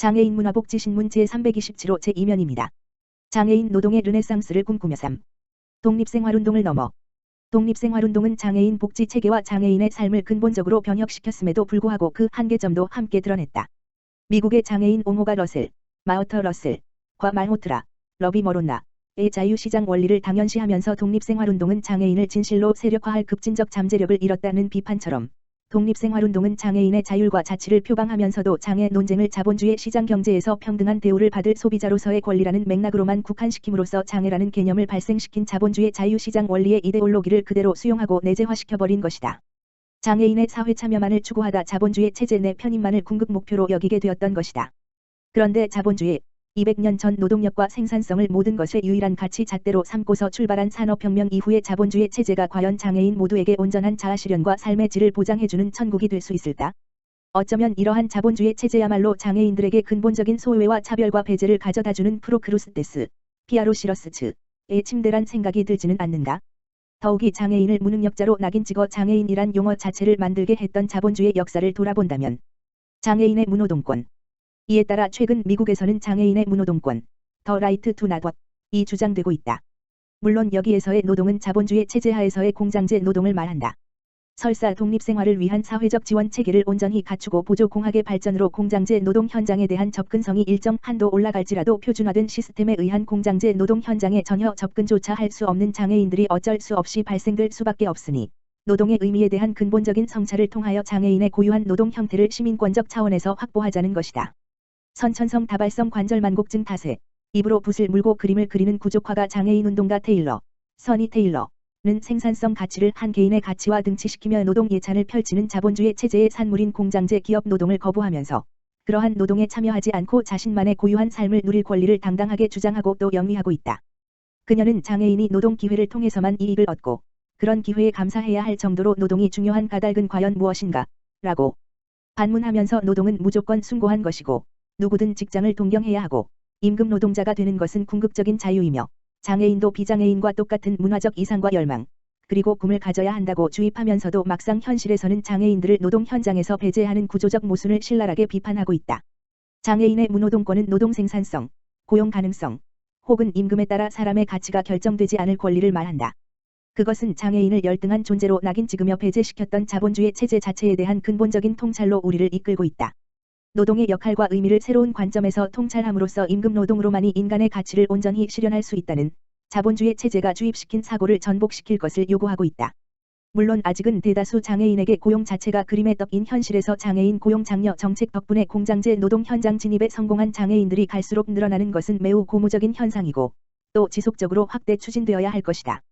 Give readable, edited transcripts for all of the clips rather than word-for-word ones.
장애인 문화복지신문 제327호 제2면입니다. 장애인 노동의 르네상스를 꿈꾸며 3. 독립생활운동을 넘어. 독립생활운동은 장애인 복지체계와 장애인의 삶을 근본적으로 변혁시켰음에도 불구하고 그 한계점도 함께 드러냈다. 미국의 장애인 옹호가 러셀, 마어터 러셀과 말호트라, 러비 머론나의 자유시장 원리를 당연시하면서 독립생활운동은 장애인을 진실로 세력화할 급진적 잠재력을 잃었다는 비판처럼 독립생활운동은 장애인의 자율과 자치를 표방하면서도 장애 논쟁을 자본주의 시장 경제에서 평등한 대우를 받을 소비자로서의 권리라는 맥락으로만 국한시킴으로써 장애라는 개념을 발생시킨 자본주의 자유시장 원리의 이데올로기를 그대로 수용하고 내재화시켜버린 것이다. 장애인의 사회 참여만을 추구하다 자본주의 체제 내 편입만을 궁극 목표로 여기게 되었던 것이다. 그런데 자본주의 200년 전 노동력과 생산성을 모든 것의 유일한 가치 잣대로 삼고서 출발한 산업혁명 이후의 자본주의 체제가 과연 장애인 모두에게 온전한 자아실현과 삶의 질을 보장해주는 천국이 될 수 있을까? 어쩌면 이러한 자본주의 체제야말로 장애인들에게 근본적인 소외와 차별과 배제를 가져다주는 프로크루스테스, 피아로시러스츠의 침대란 생각이 들지는 않는가? 더욱이 장애인을 무능력자로 낙인 찍어 장애인이란 용어 자체를 만들게 했던 자본주의 역사를 돌아본다면 장애인의 무노동권, 이에 따라 최근 미국에서는 장애인의 무노동권, 더 라이트 투 낫워크이 주장되고 있다. 물론 여기에서의 노동은 자본주의 체제하에서의 공장제 노동을 말한다. 설사 독립생활을 위한 사회적 지원 체계를 온전히 갖추고 보조공학의 발전으로 공장제 노동 현장에 대한 접근성이 일정 한도 올라갈지라도 표준화된 시스템에 의한 공장제 노동 현장에 전혀 접근조차 할 수 없는 장애인들이 어쩔 수 없이 발생될 수밖에 없으니 노동의 의미에 대한 근본적인 성찰을 통하여 장애인의 고유한 노동 형태를 시민권적 차원에서 확보하자는 것이다. 선천성 다발성 관절만곡증 탓에 입으로 붓을 물고 그림을 그리는 구족화가 장애인 운동가 테일러, 써니 테일러는 생산성 가치를 한 개인의 가치와 등치시키며 노동 예찬을 펼치는 자본주의 체제의 산물인 공장제 기업 노동을 거부하면서 그러한 노동에 참여하지 않고 자신만의 고유한 삶을 누릴 권리를 당당하게 주장하고 또 영위하고 있다. 그녀는 장애인이 노동 기회를 통해서만 이익을 얻고 그런 기회에 감사해야 할 정도로 노동이 중요한 까닭은 과연 무엇인가? 라고 반문하면서 노동은 무조건 숭고한 것이고 누구든 직장을 동경해야 하고 임금 노동자가 되는 것은 궁극적인 자유이며 장애인도 비장애인과 똑같은 문화적 이상과 열망 그리고 꿈을 가져야 한다고 주입하면서도 막상 현실에서는 장애인들을 노동 현장에서 배제하는 구조적 모순을 신랄하게 비판하고 있다. 장애인의 무노동권은 노동 생산성, 고용 가능성 혹은 임금에 따라 사람의 가치가 결정되지 않을 권리를 말한다. 그것은 장애인을 열등한 존재로 낙인 찍으며 배제시켰던 자본주의 체제 자체에 대한 근본적인 통찰로 우리를 이끌고 있다. 노동의 역할과 의미를 새로운 관점에서 통찰함으로써 임금 노동으로만이 인간의 가치를 온전히 실현할 수 있다는 자본주의 체제가 주입시킨 사고를 전복시킬 것을 요구하고 있다. 물론 아직은 대다수 장애인에게 고용 자체가 그림의 떡인 현실에서 장애인 고용 장려 정책 덕분에 공장제 노동 현장 진입에 성공한 장애인들이 갈수록 늘어나는 것은 매우 고무적인 현상이고 또 지속적으로 확대 추진되어야 할 것이다.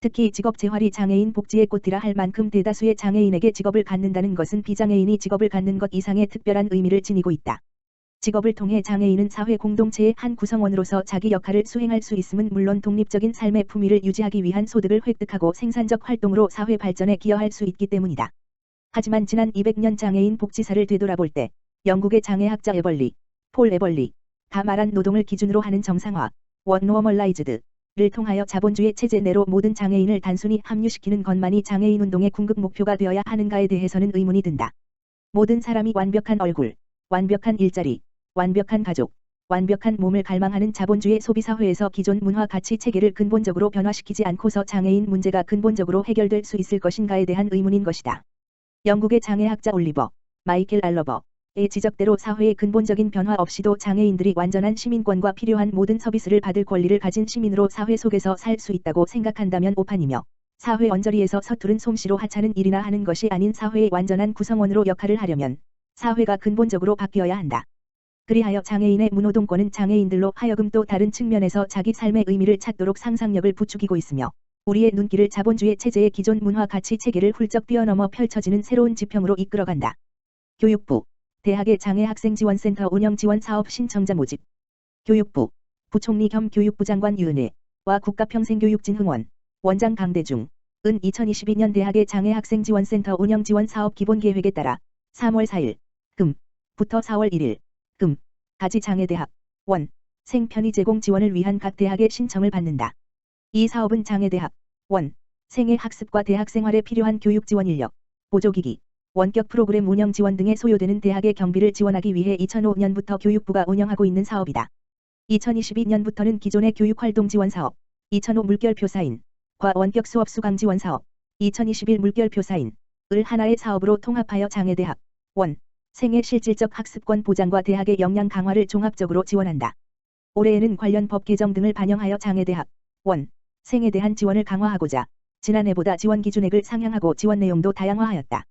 특히 직업 재활이 장애인 복지의 꽃이라 할 만큼 대다수의 장애인에게 직업을 갖는다는 것은 비장애인이 직업을 갖는 것 이상의 특별한 의미를 지니고 있다. 직업을 통해 장애인은 사회 공동체의 한 구성원으로서 자기 역할을 수행할 수 있음은 물론 독립적인 삶의 품위를 유지하기 위한 소득을 획득하고 생산적 활동으로 사회 발전에 기여할 수 있기 때문이다. 하지만 지난 200년 장애인 복지사를 되돌아볼 때 영국의 장애학자 폴 에벌리가 말한 노동을 기준으로 하는 정상화, 원노멀라이즈드 를 통하여 자본주의 체제 내로 모든 장애인을 단순히 합류시키는 것만이 장애인 운동의 궁극 목표가 되어야 하는가에 대해서는 의문이 든다. 모든 사람이 완벽한 얼굴, 완벽한 일자리, 완벽한 가족, 완벽한 몸을 갈망하는 자본주의 소비사회에서 기존 문화 가치 체계를 근본적으로 변화시키지 않고서 장애인 문제가 근본적으로 해결될 수 있을 것인가에 대한 의문인 것이다. 영국의 장애학자 올리버, 마이켈 알러버의 지적대로 사회의 근본적인 변화 없이도 장애인들이 완전한 시민권과 필요한 모든 서비스를 받을 권리를 가진 시민으로 사회 속에서 살 수 있다고 생각한다면 오판이며 사회 언저리에서 서투른 솜씨로 하찮은 일이나 하는 것이 아닌 사회의 완전한 구성원으로 역할을 하려면 사회가 근본적으로 바뀌어야 한다. 그리하여 장애인의 무노동권은 장애인들로 하여금 또 다른 측면에서 자기 삶의 의미를 찾도록 상상력을 부추기고 있으며 우리의 눈길을 자본주의 체제의 기존 문화 가치 체계를 훌쩍 뛰어넘어 펼쳐지는 새로운 지평으로 이끌어간다. 교육부, 대학의 장애학생지원센터 운영지원사업 신청자 모집. 교육부, 부총리 겸 교육부 장관 유은혜와 국가평생교육진흥원, 원장 강대중, 은 2022년 대학의 장애학생지원센터 운영지원사업 기본계획에 따라 3월 4일, 금부터 4월 1일, 까지 장애대학, 생 편의 제공 지원을 위한 각 대학의 신청을 받는다. 이 사업은 장애대학, 생의 학습과 대학생활에 필요한 교육 지원 인력, 보조기기, 원격 프로그램 운영 지원 등에 소요되는 대학의 경비를 지원하기 위해 2005년부터 교육부가 운영하고 있는 사업이다. 2022년부터는 기존의 교육활동 지원 사업, 2005 물결표 사인, 과 원격 수업 수강 지원 사업, 2021 물결표 사인, 을 하나의 사업으로 통합하여 장애대학, 원, 생의 실질적 학습권 보장과 대학의 역량 강화를 종합적으로 지원한다. 올해에는 관련 법 개정 등을 반영하여 장애대학, 원, 생에 대한 지원을 강화하고자 지난해보다 지원 기준액을 상향하고 지원 내용도 다양화하였다.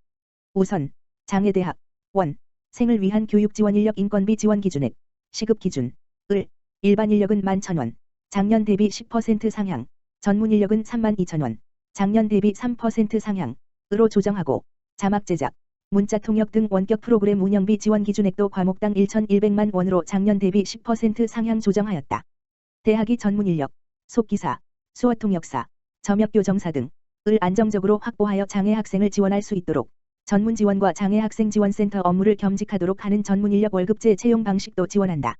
우선 장애대학, 원, 생을 위한 교육 지원 인력 인건비 지원 기준액, 시급 기준, 을, 일반 인력은 11,000원, 작년 대비 10% 상향, 전문 인력은 32,000원, 작년 대비 3% 상향, 으로 조정하고 자막 제작, 문자 통역 등 원격 프로그램 운영비 지원 기준액도 과목당 1,100만 원으로 작년 대비 10% 상향 조정하였다. 대학이 전문 인력, 속기사, 수어통역사, 점역교정사 등을 안정적으로 확보하여 장애 학생을 지원할 수 있도록 전문 지원과 장애 학생 지원센터 업무를 겸직하도록 하는 전문 인력 월급제 채용 방식도 지원한다.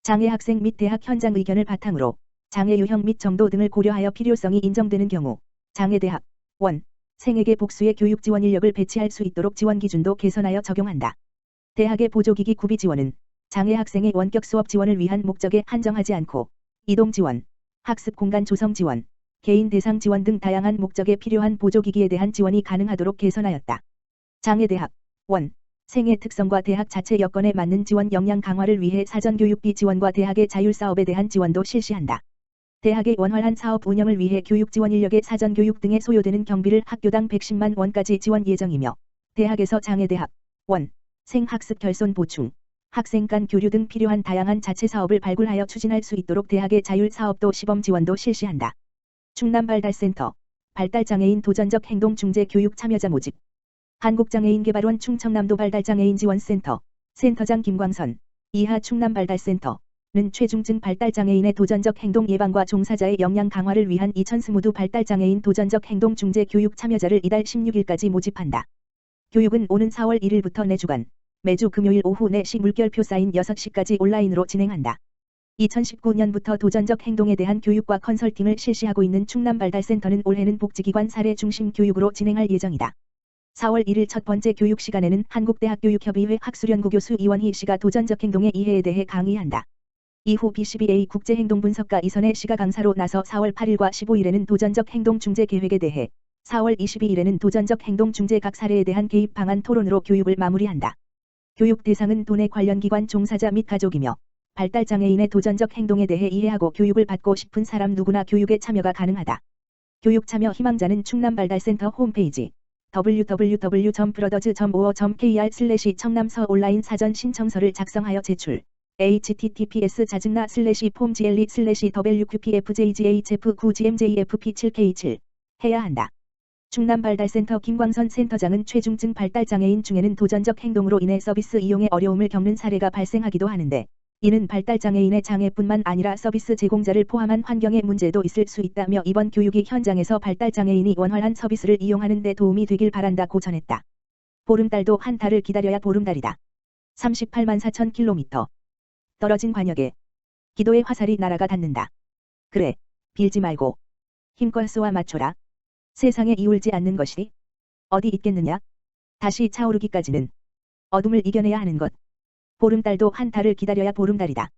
장애 학생 및 대학 현장 의견을 바탕으로 장애 유형 및 정도 등을 고려하여 필요성이 인정되는 경우 장애대학, 원, 생에게 복수의 교육 지원 인력을 배치할 수 있도록 지원 기준도 개선하여 적용한다. 대학의 보조기기 구비 지원은 장애 학생의 원격 수업 지원을 위한 목적에 한정하지 않고 이동 지원, 학습 공간 조성 지원, 개인 대상 지원 등 다양한 목적에 필요한 보조기기에 대한 지원이 가능하도록 개선하였다. 장애대학, 원, 생의 특성과 대학 자체 여건에 맞는 지원 역량 강화를 위해 사전교육비 지원과 대학의 자율사업에 대한 지원도 실시한다. 대학의 원활한 사업 운영을 위해 교육 지원 인력의 사전교육 등에 소요되는 경비를 학교당 110만 원까지 지원 예정이며 대학에서 장애대학, 원, 생 학습 결손 보충, 학생 간 교류 등 필요한 다양한 자체 사업을 발굴하여 추진할 수 있도록 대학의 자율사업도 시범 지원도 실시한다. 충남발달센터, 발달장애인 도전적 행동 중재 교육 참여자 모집, 한국장애인개발원 충청남도 발달장애인 지원센터, 센터장 김광선, 이하 충남발달센터는 최중증 발달장애인의 도전적 행동 예방과 종사자의 역량 강화를 위한 2020 발달장애인 도전적 행동 중재 교육 참여자를 이달 16일까지 모집한다. 교육은 오는 4월 1일부터 4주간, 매주 금요일 오후 4시 물결표 사인 6시까지 온라인으로 진행한다. 2019년부터 도전적 행동에 대한 교육과 컨설팅을 실시하고 있는 충남발달센터는 올해는 복지기관 사례 중심 교육으로 진행할 예정이다. 4월 1일 첫 번째 교육 시간에는 한국대학교육협의회 학술연구 교수 이원희 씨가 도전적 행동의 이해에 대해 강의한다. 이후 B12A 국제행동분석가 이선혜 씨가 강사로 나서 4월 8일과 15일에는 도전적 행동 중재 계획에 대해, 4월 22일에는 도전적 행동 중재 각 사례에 대한 개입 방안 토론으로 교육을 마무리한다. 교육 대상은 도내 관련 기관 종사자 및 가족이며 발달장애인의 도전적 행동에 대해 이해하고 교육을 받고 싶은 사람 누구나 교육에 참여가 가능하다. 교육 참여 희망자는 충남발달센터 홈페이지 www.brothers.or.kr/청남서 온라인 사전 신청서를 작성하여 제출. https://폼gle/wqpfjghf9gmjfp7k7 해야 한다. 충남발달센터 김광선 센터장은 최중증 발달장애인 중에는 도전적 행동으로 인해 서비스 이용에 어려움을 겪는 사례가 발생하기도 하는데, 이는 발달장애인의 장애뿐만 아니라 서비스 제공자를 포함한 환경의 문제도 있을 수 있다며 이번 교육이 현장에서 발달장애인이 원활한 서비스를 이용하는 데 도움이 되길 바란다고 전했다. 보름달도 한 달을 기다려야 보름달이다. 38만 4천 킬로미터. 떨어진 관역에 기도의 화살이 날아가 닿는다. 그래, 빌지 말고 힘껏 쏘아 맞춰라. 세상에 이울지 않는 것이 어디 있겠느냐? 다시 차오르기까지는 어둠을 이겨내야 하는 것. 보름달도 한 달을 기다려야 보름달이다.